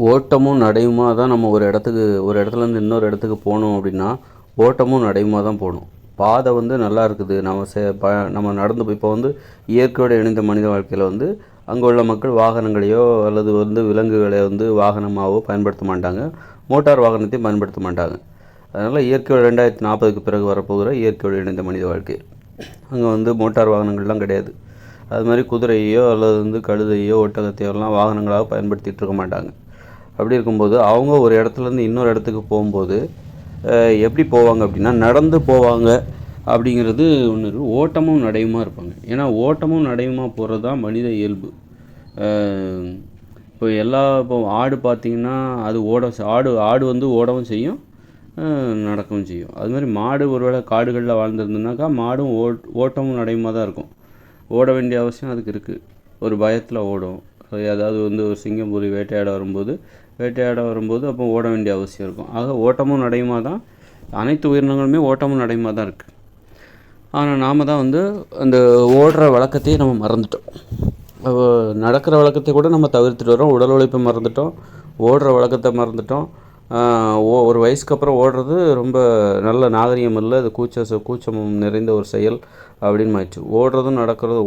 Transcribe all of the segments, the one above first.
ஓட்டமும் நடையுமா தான் நம்ம ஒரு இடத்துலேருந்து இன்னொரு இடத்துக்கு போகணும் அப்படின்னா ஓட்டமும் நடையுமா தான் போகணும். பாதை வந்து நல்லா இருக்குது. நம்ம நடந்து இப்போ வந்து இயற்கையோடு இணைந்த மனித வாழ்க்கையில் வந்து அங்கே உள்ள மக்கள் வாகனங்களையோ அல்லது வந்து விலங்குகளை வந்து வாகனமாகவோ பயன்படுத்த மாட்டாங்க. மோட்டார் வாகனத்தையும் பயன்படுத்த மாட்டாங்க. அதனால் இயற்கையோடு 2040க்கு பிறகு வரப்போகிற இயற்கையோடு இணைந்த மனித வாழ்க்கை அங்கே வந்து மோட்டார் வாகனங்கள்லாம் கிடையாது. அது மாதிரி குதிரையோ அல்லது வந்து கழுதையோ ஒட்டகத்தையோ எல்லாம் வாகனங்களாக பயன்படுத்திகிட்டு இருக்க மாட்டாங்க. அப்படி இருக்கும்போது அவங்க ஒரு இடத்துலேருந்து இன்னொரு இடத்துக்கு போகும்போது எப்படி போவாங்க அப்படின்னா நடந்து போவாங்க. அப்படிங்கிறது ஒன்று இருக்குது. ஓட்டமும் நடையுமா இருப்பாங்க. ஏன்னா ஓட்டமும் நடையுமா போகிறது தான் மனித இயல்பு. இப்போ ஆடு பார்த்திங்கன்னா அது ஆடு வந்து ஓடவும் செய்யும், நடக்கவும் செய்யும். அதுமாதிரி மாடு ஒருவேளை காடுகளில் வாழ்ந்துருந்துனாக்கா மாடும் ஓட்டமும் நடையுமா தான் இருக்கும். ஓட வேண்டிய அவசியம் அதுக்கு இருக்குது. ஒரு பயத்தில் ஓடும். அதாவது வந்து ஒரு சிங்கம் புலி வேட்டையாட வரும்போது அப்போ ஓட வேண்டிய அவசியம் இருக்கும். ஆக ஓட்டமும் நடையுமா தான் அனைத்து உயிரினங்களுமே ஓட்டமும் நடையுமா தான் இருக்குது. ஆனால் நாம் தான் வந்து அந்த ஓடுற வழக்கத்தையே நம்ம மறந்துட்டோம். நடக்கிற வழக்கத்தை கூட நம்ம தவிர்த்துட்டு வரோம். உடல் உழைப்பை மறந்துட்டோம், ஓடுற வழக்கத்தை மறந்துட்டோம். ஒரு வயசுக்கு அப்புறம் ஓடுறது ரொம்ப நல்ல நாகரிகம் இல்லை, அது கூச்சம் நிறைந்த ஒரு செயல் அப்படின்னு ஆயிடுச்சு.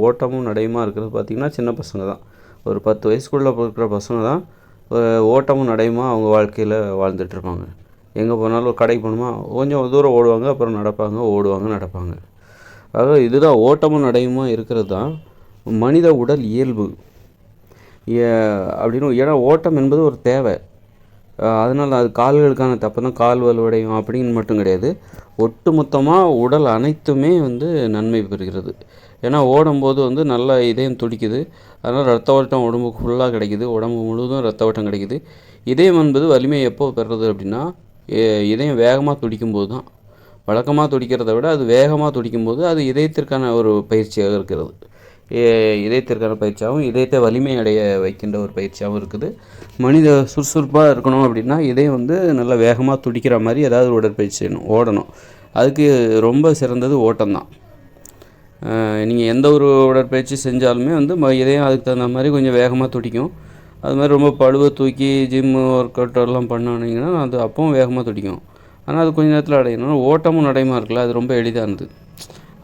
ஓட்டமும் நடையுமா இருக்கிறது பார்த்திங்கன்னா சின்ன பசங்க தான். ஒரு 10 வயசுக்குள்ளே இருக்கிற பசங்க தான் ஓட்டமும் நடையுமா அவங்க வாழ்க்கையில் வாழ்ந்துட்டுருப்பாங்க. எங்கே போனாலும் ஒரு கடைக்கு போகணுமா கொஞ்சம் தூரம் ஓடுவாங்க, அப்புறம் நடப்பாங்க. ஆக இதுதான் ஓட்டமும் நடையுமா இருக்கிறது தான் மனித உடல் இயல்பு அப்படின்னு. ஏன்னா ஓட்டம் என்பது ஒரு தேவை. அதனால் அது கால்களுக்கான தப்பு தான், கால் வலுவடையும் அப்படின்னு மட்டும் கிடையாது. ஒட்டு மொத்தமாக உடல் அனைத்துமே வந்து நன்மை பெறுகிறது. ஏன்னா ஓடும்போது வந்து நல்லா இதயம் துடிக்குது. அதனால் ரத்த ஓட்டம் உடம்புக்கு ஃபுல்லாக கிடைக்குது, உடம்பு முழுவதும் ரத்த ஓட்டம் கிடைக்குது. இதயம் என்பது வலிமையை எப்போ பெறுறது அப்படின்னா இதயம் வேகமாக துடிக்கும்போது தான். வழக்கமாக துடிக்கிறத விட அது வேகமாக துடிக்கும்போது அது இதயத்திற்கான ஒரு பயிற்சியாக இருக்கிறது. இதயத்திற்கான பயிற்சியாகவும் இதயத்தை வலிமை அடைய வைக்கின்ற ஒரு பயிற்சியாகவும் இருக்குது. மனித சுறுசுறுப்பாக இருக்கணும் அப்படின்னா இதயம் வந்து நல்லா வேகமாக துடிக்கிற மாதிரி ஏதாவது உடற்பயிற்சி செய்யணும், ஓடணும். அதுக்கு ரொம்ப சிறந்தது ஓட்டம்தான். நீங்கள் எந்த ஒரு உடற்பயிற்சி செஞ்சாலுமே வந்து இதயம் அதுக்கு தகுந்த மாதிரி கொஞ்சம் வேகமாக துடிக்கும். அது மாதிரி ரொம்ப பழுவை தூக்கி ஜிம்மு ஒர்க் அவுட் எல்லாம் பண்ணிங்கன்னா அது அப்பவும் வேகமாக துடிக்கும். ஆனால் அது கொஞ்சம் நேரத்தில் அடையணும். ஓட்டமும் நடையுமா இருக்குல்ல, அது ரொம்ப எளிதானது.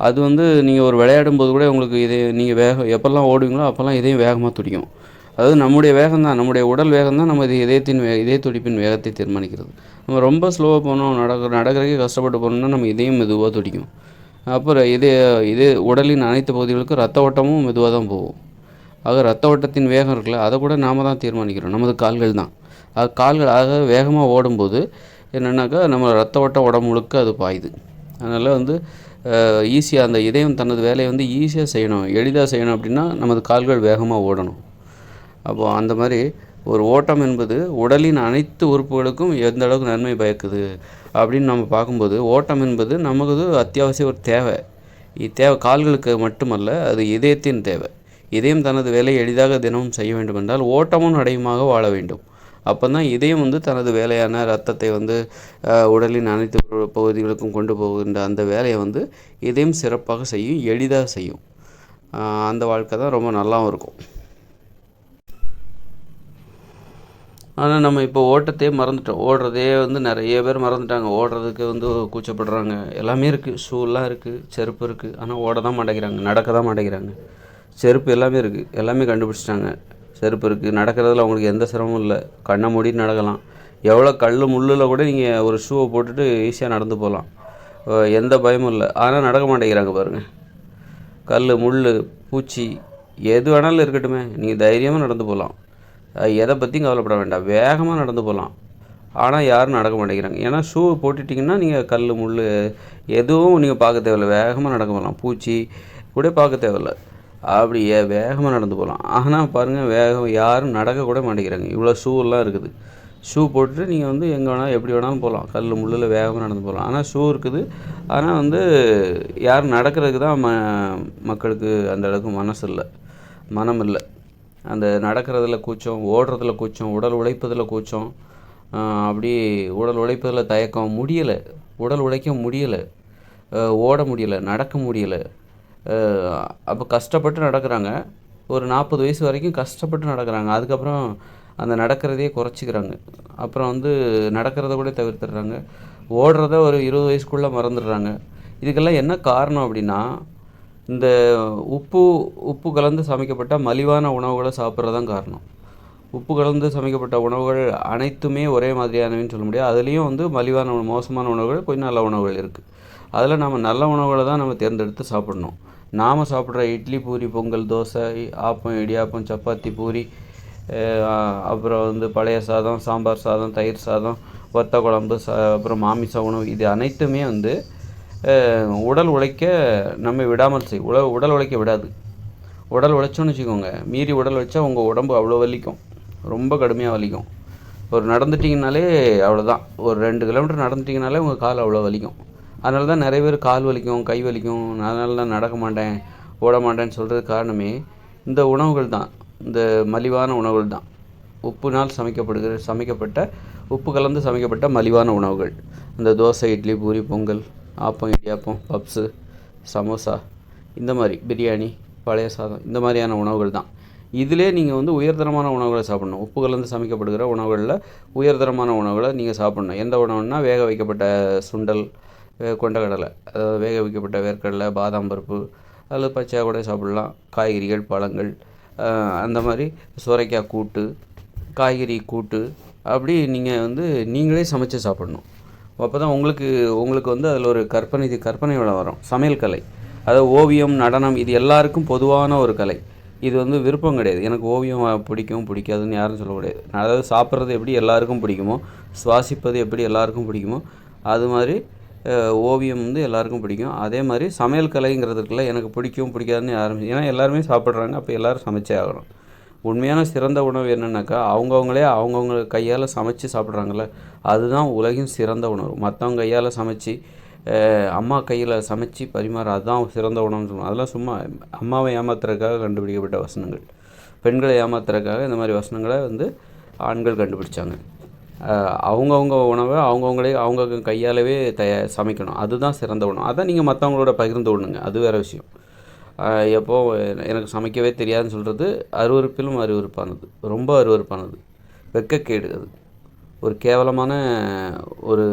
அது வந்து நீங்கள் ஒரு விளையாடும்போது கூட உங்களுக்கு நீங்கள் எப்போல்லாம் ஓடுவீங்களோ அப்போல்லாம் இதயம் வேகமாக துடிக்கும். அதாவது நம்முடைய வேகம் தான், நம்முடைய உடல் வேகம் தான் நம்ம இதய துடிப்பின் வேகத்தை தீர்மானிக்கிறது. நம்ம ரொம்ப ஸ்லோவாக போனோம், நடக்கிறதுக்கே கஷ்டப்பட்டு போனோம்னா நம்ம இதயம் மெதுவாக துடிக்கும். அப்புறம் உடலின் அனைத்து பகுதிகளுக்கும் ரத்த ஓட்டமும் மெதுவாக தான் போகும். ஆக ரத்த ஓட்டத்தின் வேகம் இருக்குல்ல, அதை கூட நாம் தான் தீர்மானிக்கிறோம், நமது கால்கள் தான். வேகமாக ஓடும்போது என்னென்னாக்கா நம்ம ரத்த ஓட்டம் உடம்பு முழுக்க அது பாயுது. அதனால் வந்து ஈஸியாக அந்த இதயம் தனது வேலையை வந்து ஈஸியாக செய்யணும், எளிதாக செய்யணும் அப்படின்னா நமது கால்கள் வேகமாக ஓடணும். அப்போது அந்த மாதிரி ஒரு ஓட்டம் என்பது உடலின் அனைத்து உறுப்புகளுக்கும் எந்த அளவுக்கு நன்மை பயக்குது அப்படின்னு நம்ம பார்க்கும்போது ஓட்டம் என்பது நமக்கு அத்தியாவசிய ஒரு தேவை. கால்களுக்கு மட்டுமல்ல, அது இதயத்தின் தேவை. இதயம் தனது வேலையை எளிதாக தினமும் செய்ய வேண்டும் என்றால் ஓட்டமும் நடையுமாக வாழ வேண்டும். அப்போ தான் இதயம் வந்து தனது வேலையான ரத்தத்தை வந்து உடலின் அனைத்து பகுதிகளுக்கும் கொண்டு போகின்ற அந்த வேலையை வந்து இதயம் சிறப்பாக செய்யும், எளிதாக செய்யும். அந்த வாழ்க்கை தான் ரொம்ப நல்லாவும் இருக்கும். ஆனால் நம்ம இப்போ ஓட்டத்தையே மறந்துட்டோம். ஓடுறதே வந்து நிறைய பேர் மறந்துட்டாங்க. ஓடுறதுக்கு வந்து கூச்சப்படுறாங்க. எல்லாமே இருக்குது, ஷூலாம் இருக்குது, செருப்பு இருக்குது. ஆனால் ஓட தான் மாட்டேங்கிறாங்க, நடக்க தான் மாட்டேங்கிறாங்க. செருப்பு எல்லாமே இருக்குது, எல்லாமே கண்டுபிடிச்சிட்டாங்க. செருப்பு இருக்குது, நடக்கிறதுல அவங்களுக்கு எந்த சிரமமும் இல்லை, கண்ணை மூடிட்டு நடக்கலாம். எவ்வளோ முள்ளில் கூட நீங்கள் ஒரு ஷூவை போட்டுட்டு ஈஸியாக நடந்து போகலாம், எந்த பயமும் இல்லை. ஆனால் நடக்க மாட்டேங்கிறாங்க பாருங்கள். முள், பூச்சி எது வேணாலும் இருக்கட்டுமே, நீங்கள் தைரியமாக நடந்து போகலாம், எதை பற்றியும் கவலைப்பட வேண்டாம், வேகமாக நடந்து போகலாம். ஆனால் யாரும் நடக்க மாட்டேங்கிறாங்க. ஏன்னா ஷூ போட்டுட்டிங்கன்னா நீங்கள் முள் எதுவும் நீங்கள் பார்க்க தேவையில்லை, வேகமாக நடக்க போகலாம். பூச்சி கூட பார்க்க தேவையில்லை, அப்படியே வேகமாக நடந்து போகலாம். ஆனால் பாருங்கள், யாரும் நடக்க கூட மாட்டேங்கிறாங்க. இவ்வளோ ஷூவெல்லாம் இருக்குது. ஷூ போட்டுட்டு நீங்கள் வந்து எங்கே வேணாலும் எப்படி வேணாலும் போகலாம், முள்ளில் வேகமாக நடந்து போகலாம். ஆனால் ஷூ இருக்குது, ஆனால் வந்து யாரும் நடக்கிறதுக்கு தான் மக்களுக்கு அந்த அளவுக்கு மனம் இல்லை. அந்த நடக்கிறதுல கூச்சம், ஓடுறதுல கூச்சம், உடல் உழைப்பதில் கூச்சம், அப்படி உடல் உழைப்பதில் தயக்கம், உடல் உழைக்க முடியலை, ஓட முடியலை, நடக்க முடியலை. அப்போ கஷ்டப்பட்டு நடக்கிறாங்க. ஒரு 40 வயசு வரைக்கும் கஷ்டப்பட்டு நடக்கிறாங்க. அதுக்கப்புறம் அந்த நடக்கிறதையே குறைச்சிக்கிறாங்க. அப்புறம் வந்து நடக்கிறத கூட தவிர்த்துடுறாங்க. ஓடுறத ஒரு 20 வயசுக்குள்ளே மறந்துடுறாங்க. இதுக்கெல்லாம் என்ன காரணம் அப்படின்னா, இந்த உப்பு உப்பு கலந்து சமைக்கப்பட்ட மலிவான உணவுகளை சாப்பிட்றது தான் காரணம். உப்பு கலந்து சமைக்கப்பட்ட உணவுகள் அனைத்துமே ஒரே மாதிரியானவைன்னு சொல்ல முடியாது. அதுலேயும் வந்து மலிவான மோசமான உணவுகள், கொஞ்சம் நல்ல உணவுகள் இருக்குது. அதில் நம்ம நல்ல உணவுகளை தான் நம்ம தேர்ந்தெடுத்து சாப்பிடணும். நாம் சாப்பிட்ற இட்லி, பூரி, பொங்கல், தோசை, ஆப்பம், இடியாப்பம், சப்பாத்தி, பூரி, அப்புறம் வந்து பழைய சாதம், சாம்பார் சாதம், தயிர் சாதம், வத்த குழம்பு, அப்புறம் மாமிச உணவு, இது அனைத்துமே வந்து உடல் உழைக்க நம்மை விடாமல் செய்யும். உடல் உழைக்க விடாது. உடல் உழைச்சோன்னு வச்சுக்கோங்க, மீறி உடல் உழைச்சா உங்கள் உடம்பு அவ்வளோ வலிக்கும், ரொம்ப கடுமையாக வலிக்கும். ஒரு நடந்துட்டிங்கனாலே அவ்வளோதான், ஒரு 2 கிலோமீட்டர் நடந்துட்டிங்கனாலே உங்கள் கால் அவ்வளோ வலிக்கும். அதனால தான் நிறைய பேர் கால் வலிக்கும், கை வலிக்கும், அதனால தான் நடக்க மாட்டேன், ஓட மாட்டேன்னு சொல்கிறதுக்கு காரணமே இந்த உணவுகள் தான், இந்த மலிவான உணவுகள் தான். உப்புனால் சமைக்கப்பட்ட உப்பு கலந்து சமைக்கப்பட்ட மலிவான உணவுகள். இந்த தோசை, இட்லி, பூரி, பொங்கல், ஆப்பம், இடியாப்பம், பப்ஸு, சமோசா, இந்த மாதிரி பிரியாணி, பழைய சாதம், இந்த மாதிரியான உணவுகள் தான். இதிலே நீங்கள் வந்து உயர்தரமான உணவுகளை சாப்பிட்ணும். உப்பு கலந்து சமைக்கப்படுகிற உணவுகளில் உயர்தரமான உணவுகளை நீங்கள் சாப்பிட்ணும். எந்த உணவுன்னா, வேக வைக்கப்பட்ட சுண்டல், கொண்டக்கடலை, அதாவது வேக வைக்கப்பட்ட வேர்க்கடலை, பாதாம் பருப்பு, அதில் பச்சையாக கூட சாப்பிட்லாம். காய்கறிகள், பழங்கள், அந்த மாதிரி சுரைக்காய் கூட்டு, காய்கறி கூட்டு, அப்படி நீங்கள் வந்து நீங்களே சமைச்சு சாப்பிடணும். அப்போ தான் உங்களுக்கு வந்து அதில் ஒரு கற்பனை வளம் வரும். சமையல் கலை, அதாவது ஓவியம், நடனம், இது எல்லாருக்கும் பொதுவான ஒரு கலை. இது வந்து விருப்பம் கிடையாது. எனக்கு ஓவியம் பிடிக்கும் பிடிக்காதுன்னு யாரும் சொல்ல முடியாது. அதாவது சாப்பிட்றது எப்படி எல்லாருக்கும் பிடிக்குமோ, சுவாசிப்பது எப்படி எல்லாருக்கும் பிடிக்குமோ, அது மாதிரி ஓவியம் வந்து எல்லாருக்கும் பிடிக்கும். அதே மாதிரி சமையல் கலைங்கிறதுக்குள்ள எனக்கு பிடிக்கும் பிடிக்காதுன்னு யாரும், ஏன்னா எல்லாருமே சாப்பிட்றாங்க, அப்போ எல்லோரும் சமைச்சே ஆகணும். உண்மையான சிறந்த உணவு என்னென்னாக்கா, அவங்கவுங்க கையால் சமைச்சு சாப்பிட்றாங்கள்ல, அதுதான் உலகின் சிறந்த உணவு. மற்றவங்க கையால் சமைச்சு, அம்மா கையில் சமைச்சு பரிமாற, அதுதான் சிறந்த உணவுன்னு சொல்லுவாங்க. அதெல்லாம் சும்மா அம்மாவை ஏமாத்துறதுக்காக கண்டுபிடிக்கப்பட்ட வசனங்கள். பெண்களை ஏமாத்துறதுக்காக இந்த மாதிரி வசனங்களை வந்து ஆண்கள் கண்டுபிடிச்சாங்க. அவங்கவுங்க உணவை அவங்க கையாலவே சமைக்கணும், அதுதான் சிறந்த உணவு. அதான் நீங்கள் மற்றவங்களோட பகிர்ந்து கொள்ளுங்க, அது வேறு விஷயம். எனக்கு சமைக்கவே தெரியாதுன்னு சொல்கிறது அருவருப்பிலும் அருவருப்பானது, ரொம்ப அருவருப்பானது, வெட்கக்கேடு. அது ஒரு ஒரு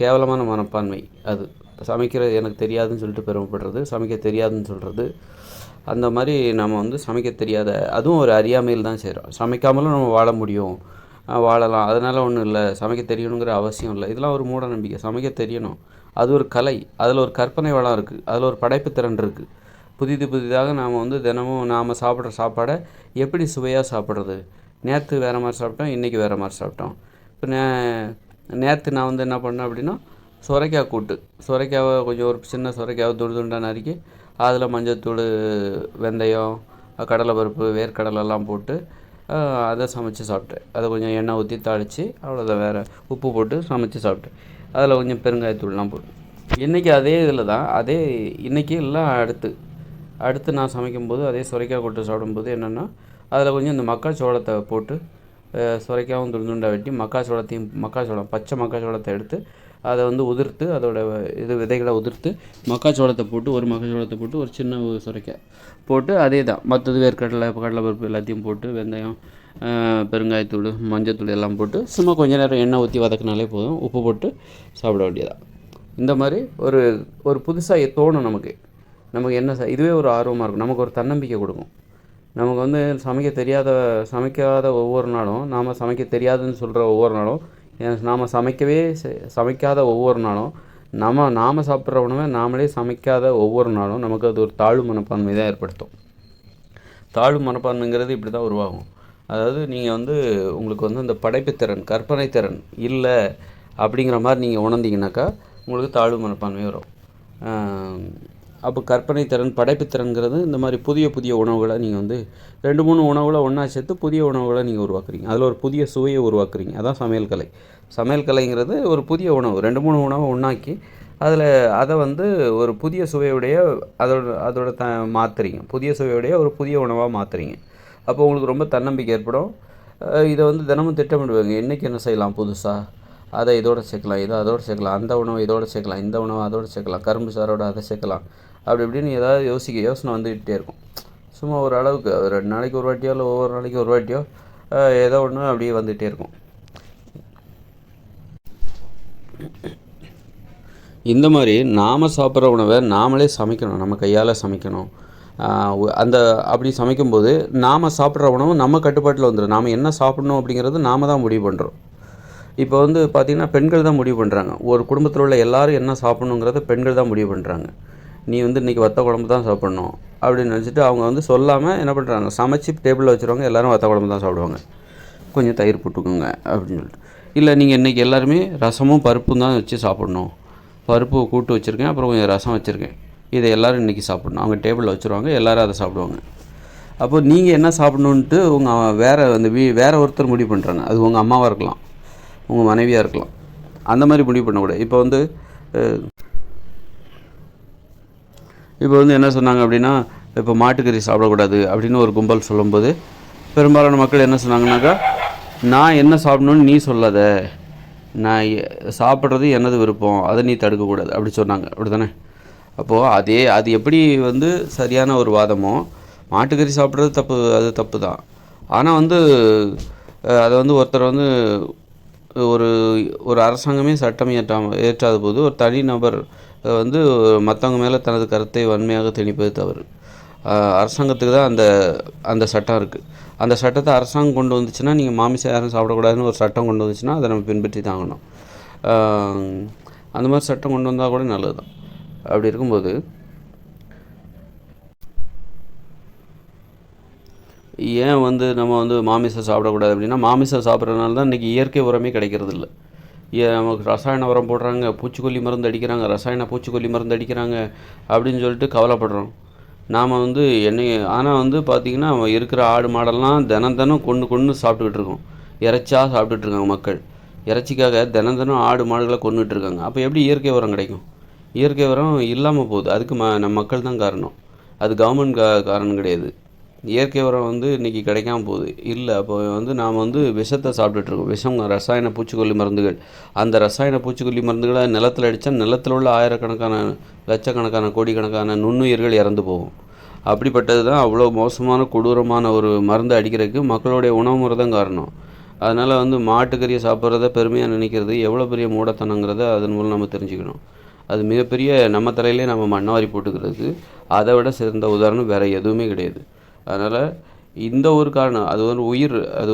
கேவலமான மனப்பான்மை. அது சமைக்கிறது எனக்கு தெரியாதுன்னு சொல்லிட்டு பெருமைப்படுறது, சமைக்க தெரியாதுன்னு சொல்கிறது, அந்த மாதிரி நம்ம வந்து சமைக்க தெரியாத, அதுவும் ஒரு அறியாமையில் தான் செய்கிறோம். சமைக்காமலும் நம்ம வாழ முடியும், வாழலாம், அதனால் ஒன்றும் இல்லை, சமைக்க தெரியணுங்கிற அவசியம் இல்லை. இதெல்லாம் ஒரு மூட நம்பிக்கை. சமைக்க தெரியணும், அது ஒரு கலை, அதில் ஒரு கற்பனை வளம் இருக்குது, அதில் ஒரு படைப்பு திறன் இருக்குது. புதிதாக நாம் வந்து தினமும் நாம் சாப்பிட்ற சாப்பாடை எப்படி சுவையாக சாப்பிட்றது. நேற்று வேறு மாதிரி சாப்பிட்டோம், இன்றைக்கி வேறு மாதிரி சாப்பிட்டோம். இப்போ நேற்று நான் வந்து என்ன பண்ணேன் அப்படின்னா, சுரைக்காய் கூட்டு, சுரைக்காவை கொஞ்சம் ஒரு சின்ன சுரைக்காவை துண்டாக நறுக்கி, அதில் மஞ்சள்தூள், வெந்தயம், கடலைப்பருப்பு, வேர்க்கடலெல்லாம் போட்டு அதை சமைச்சு சாப்பிட்டேன். அதை கொஞ்சம் எண்ணெய் ஊற்றி தாளித்து, அவ்வளோதான், வேறு உப்பு போட்டு சமைச்சு சாப்பிட்டேன். அதில் கொஞ்சம் பெருங்காயத்தூள்லாம் போட்டு. இன்றைக்கி அதே இதில் தான், இன்றைக்கி எல்லாம் அடுத்து நான் சமைக்கும்போது அதே சுரைக்காய் கூட்டு சாப்பிடும்போது என்னென்னா, அதில் கொஞ்சம் இந்த மக்காச்சோளத்தை போட்டு, சுரைக்காவும் துண்டாக வெட்டி, மக்காச்சோளம், பச்சை மக்காச்சோளத்தை எடுத்து அதை வந்து உதிர்த்து, அதோட விதைகளை உதிர்த்து, மக்காச்சோளத்தை போட்டு, ஒரு மக்காச்சோளத்தை போட்டு, ஒரு சின்ன சுரைக்காய் போட்டு, அதே தான் மற்றது கடலைப்பருப்பு எல்லாத்தையும் போட்டு, வெந்தயம், பெருங்காயத்தூள், மஞ்சத்தூள் எல்லாம் போட்டு, சும்மா கொஞ்சம் நேரம் எண்ணெய் ஊற்றி வதக்கினாலே போதும், உப்பு போட்டு சாப்பிட வேண்டியதான். இந்த மாதிரி ஒரு புதுசாக தோணும் நமக்கு என்ன இதுவே ஒரு ஆர்வமாக இருக்கும், நமக்கு ஒரு தன்னம்பிக்கை கொடுக்கும். நமக்கு வந்து சமைக்காத ஒவ்வொரு நாளும், நாம் சமைக்க தெரியாதுன்னு சொல்கிற ஒவ்வொரு நாளும், நாம் சமைக்காத ஒவ்வொரு நாளும், நாம் சாப்பிட்ற உணவை நாமளே சமைக்காத ஒவ்வொரு நாளும் நமக்கு அது ஒரு தாழ்வு மனப்பான்மை தான் ஏற்படுத்தும். தாழ்வு மனப்பான்மைங்கிறது இப்படி தான் உருவாகும். அதாவது நீங்கள் வந்து உங்களுக்கு வந்து இந்த படைப்புத்திறன், கற்பனை திறன் இல்லை அப்படிங்கிற மாதிரி நீங்கள் உணர்ந்தீங்கன்னாக்கா உங்களுக்கு தாழ்வு மனப்பான்மை வரும். அப்போ கற்பனை திறன், படைப்புத்திறன்கிறது இந்த மாதிரி புதிய உணவுகளை நீங்கள் வந்து 2-3 உணவுகளை ஒன்றா சேர்த்து புதிய உணவுகளை நீங்கள் உருவாக்குறீங்க. அதில் ஒரு புதிய சுவையை உருவாக்குறீங்க. அதான் சமையல் கலை. சமையல் கலைங்கிறது ஒரு புதிய உணவு, 2-3 உணவை ஒன்றாக்கி அதை வந்து ஒரு புதிய சுவையுடைய அதோட மாற்றுறீங்க. புதிய சுவையுடைய ஒரு புதிய உணவாக மாற்றுறீங்க. அப்போ உங்களுக்கு ரொம்ப தன்னம்பிக்கை ஏற்படும். இதை வந்து தினமும் திட்டமிடுவாங்க, இன்றைக்கி என்ன செய்யலாம் புதுசாக, அதை இதோடு சேர்க்கலாம், இதை அதோடு சேர்க்கலாம், அந்த உணவை இதோடு சேர்க்கலாம், இந்த உணவை அதோடு சேர்க்கலாம், கரும்பு சாரோடு அதை சேர்க்கலாம், அப்படி இப்படின்னு ஏதாவது யோசனை வந்துக்கிட்டே இருக்கும். சும்மா ஒரு அளவுக்கு 2 நாளைக்கு ஒரு வாட்டியோ இல்லை ஒவ்வொரு நாளைக்கு ஒரு வாட்டியோ ஏதோ ஒன்று அப்படியே வந்துகிட்டே இருக்கும். இந்த மாதிரி நாம் சாப்பிட்ற உணவை நாமளே சமைக்கணும், நம்ம கையால் சமைக்கணும். அந்த அப்படி சமைக்கும்போது நாம் சாப்பிட்ற உணவு நம்ம கட்டுப்பாட்டில் வந்துடும். நாம் என்ன சாப்பிட்ணும் அப்படிங்கிறது நாம் தான் முடிவு பண்ணுறோம். இப்போ வந்து பார்த்திங்கன்னா பெண்கள் தான் முடிவு பண்ணுறாங்க. ஒரு குடும்பத்தில் உள்ள எல்லோரும் என்ன சாப்பிட்ணுங்கிறத பெண்கள் தான் முடிவு பண்ணுறாங்க. நீ வந்து இன்றைக்கி வத்த குழம்பு தான் சாப்பிட்ணும் அப்படின்னு நினச்சிட்டு அவங்க வந்து சொல்லாமல் என்ன பண்ணுறாங்க, சமைச்சு டேபிளில் வச்சுருவாங்க. எல்லோரும் வத்த குழம்பு தான் சாப்பிடுவாங்க, கொஞ்சம் தயிர் போட்டுக்கோங்க அப்படின்னு சொல்லிட்டு. இல்லை நீங்கள் இன்றைக்கி எல்லாருமே ரசமும் பருப்பும் தான் வச்சு சாப்பிட்ணும், பருப்பு கூட்டு வச்சுருக்கேன், அப்புறம் கொஞ்சம் ரசம் வச்சுருக்கேன், இதை எல்லோரும் இன்றைக்கி சாப்பிட்ணும். அவங்க டேபிளில் வச்சுருவாங்க, எல்லோரும் அதை சாப்பிடுவாங்க. அப்போ நீங்கள் என்ன சாப்பிட்ணுன்ட்டு உங்கள் வேறு ஒருத்தர் முடிவு பண்ணுறாங்க. அது உங்கள் அம்மாவாக இருக்கலாம், உங்கள் மனைவியாக இருக்கலாம். அந்த மாதிரி முடிவு பண்ணக்கூடாது. இப்போ வந்து என்ன சொன்னாங்க அப்படின்னா, இப்போ மாட்டுக்கறி சாப்பிடக்கூடாது அப்படின்னு ஒரு கும்பல் சொல்லும்போது பெரும்பாலான மக்கள் என்ன சொன்னாங்கன்னாக்கா, நான் என்ன சாப்பிடணுன்னு நீ சொல்லாத, நான் சாப்பிட்றது எனது விருப்பம், அதை நீ தடுக்கக்கூடாது அப்படி சொன்னாங்க. அப்படி தானே? அப்போது அது எப்படி வந்து சரியான ஒரு வாதமோ, மாட்டுக்கறி சாப்பிட்றது தப்பு, அது தப்பு தான். ஆனால் வந்து அதை வந்து ஒருத்தர் வந்து ஒரு ஒரு அரசாங்கமே சட்டம் ஏற்றாத போது ஒரு தனிநபர் வந்து மற்றவங்க மேலே தனது கருத்தை வன்மையாக திணிப்பது தவறு. அரசாங்கத்துக்கு தான் அந்த சட்டம் இருக்குது. அந்த சட்டத்தை அரசாங்கம் கொண்டு வந்துச்சுன்னா, நீங்கள் மாமிசம் யாரும் சாப்பிடக்கூடாதுன்னு ஒரு சட்டம் கொண்டு வந்துச்சுன்னா அதை நம்ம பின்பற்றி தாங்கணும். அந்த மாதிரி சட்டம் கொண்டு வந்தால் கூட நல்லது தான். அப்படி இருக்கும்போது ஏன் வந்து நம்ம வந்து மாமிசம் சாப்பிடக்கூடாது அப்படின்னா, மாமிசம் சாப்பிட்றதுனால தான் இன்றைக்கி இயற்கை உரமே கிடைக்கிறது இல்லை. நமக்கு ரசாயன உரம் போடுறாங்க, பூச்சிக்கொல்லி மருந்து அடிக்கிறாங்க, ரசாயன பூச்சிக்கொல்லி மருந்து அடிக்கிறாங்க அப்படின்னு சொல்லிட்டு கவலைப்படுறோம். நாம் வந்து ஆனால் வந்து பார்த்திங்கன்னா இருக்கிற ஆடு மாடெல்லாம் தினம் கொன்று சாப்பிட்டுக்கிட்டு இருக்கோம். இறைச்சியாக சாப்பிட்டுட்ருக்காங்க மக்கள். இறைச்சிக்காக தினம் ஆடு மாடுகளை கொன்னுட்ருக்காங்க. அப்போ எப்படி இயற்கை உரம் கிடைக்கும்? இயற்கை உரம் இல்லாமல் போகுது. அதுக்கு நம்ம மக்கள் தான் காரணம். அது கவர்மெண்ட் காரணம் கிடையாது. இயற்கை உரம் வந்து இன்றைக்கி கிடைக்காம போகுது. இல்லை, அப்போ வந்து நாம் வந்து விஷத்தை சாப்பிட்டுட்ருக்கோம். விஷம், ரசாயன பூச்சிக்கொல்லி மருந்துகள். அந்த ரசாயன பூச்சிக்கொல்லி மருந்துகளை நிலத்தில் அடித்தா நிலத்தில் உள்ள ஆயிரக்கணக்கான லட்சக்கணக்கான கோடிக்கணக்கான நுண்ணுயிர்கள் இறந்து போகும். அப்படிப்பட்டது தான் அவ்வளோ மோசமான கொடூரமான ஒரு மருந்து அடிக்கிறதுக்கு மக்களுடைய உணவு முறை தான் காரணம். அதனால் வந்து மாட்டுக்கறியை சாப்பிட்றத பெருமையாக நினைக்கிறது எவ்வளோ பெரிய மூடத்தனங்கிறத அதன் மூலம் நம்ம தெரிஞ்சுக்கணும். அது மிகப்பெரிய நம்ம தலையிலே நம்ம மண்ணவாரி போட்டுக்கிறதுக்கு அதை விட சிறந்த உதாரணம் வேறு எதுவுமே கிடையாது. அதனால் இந்த ஒரு காரணம், அது